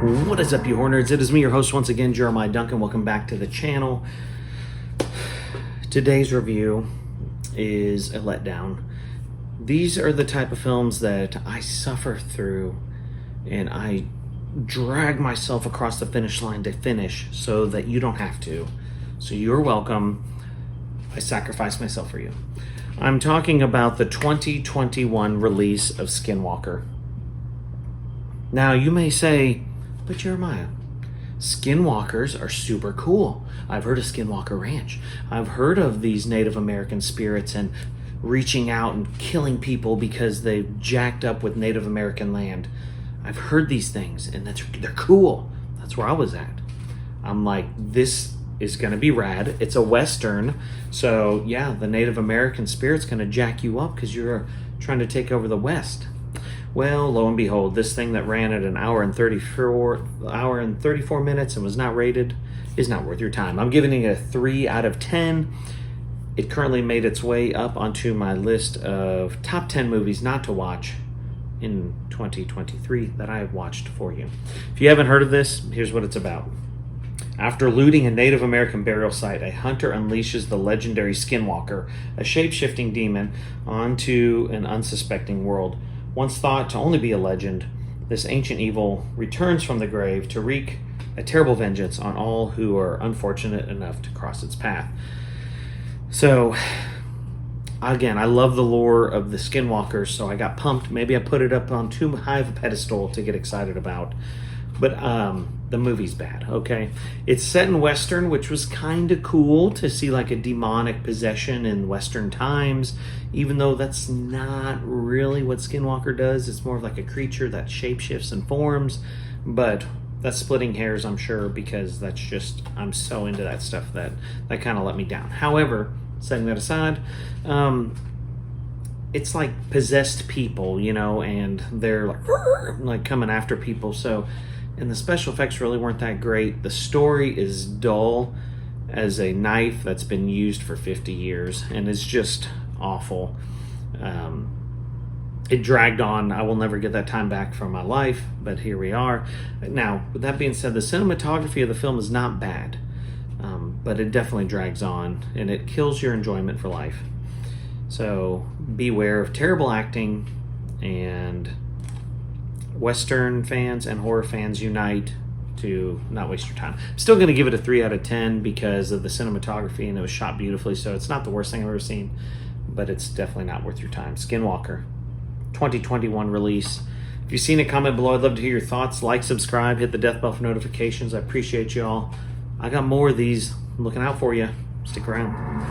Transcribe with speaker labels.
Speaker 1: What is up, you horror nerds? It is me, your host once again, Jeremiah Duncan. Welcome back to the channel. Today's review is a letdown. These are the type of films that I suffer through and I drag myself across the finish line to finish so that you don't have to. So you're welcome. I sacrifice myself for you. I'm talking about the 2021 release of Skinwalker. Now you may say, but Jeremiah, skinwalkers are super cool. I've heard of Skinwalker Ranch. I've heard of these Native American spirits and reaching out and killing people because they've jacked up with Native American land. I've heard these things and they're cool. That's where I was at. I'm like, this is gonna be rad. It's a Western. So yeah, the Native American spirit's gonna jack you up because you're trying to take over the West. Well, lo and behold, this thing that ran at an hour and 34 minutes and was not rated is not worth your time. I'm giving it a 3 out of 10. It currently made its way up onto my list of top 10 movies not to watch in 2023 that I have watched for you. If you haven't heard of this, here's what it's about. After looting a Native American burial site, a hunter unleashes the legendary Skinwalker, a shape-shifting demon, onto an unsuspecting world. Once thought to only be a legend, this ancient evil returns from the grave to wreak a terrible vengeance on all who are unfortunate enough to cross its path. So, again, I love the lore of the Skinwalkers, so I got pumped. Maybe I put it up on too high of a pedestal to get excited about. But the movie's bad, okay? It's set in Western, which was kind of cool to see like a demonic possession in Western times, even though that's not really what Skinwalker does. It's more of like a creature that shapeshifts and forms, but that's splitting hairs, I'm sure, because that's just, I'm so into that stuff that kind of let me down. However, setting that aside, it's like possessed people, you know, and they're like coming after people, so... And the special effects really weren't that great. The story is dull as a knife that's been used for 50 years, and it's just awful. It dragged on. I will never get that time back from my life, but here we are. Now, with that being said, the cinematography of the film is not bad, but it definitely drags on, and it kills your enjoyment for life. So beware of terrible acting, and Western fans and horror fans unite to not waste your time. I'm still going to give it a 3 out of 10 because of the cinematography, and it was shot beautifully, so it's not the worst thing I've ever seen, but it's definitely not worth your time. Skinwalker, 2021 release. If you've seen it, comment below. I'd love to hear your thoughts. Like, subscribe, hit the death bell for notifications. I appreciate y'all. I got more of these. I'm looking out for you. Stick around.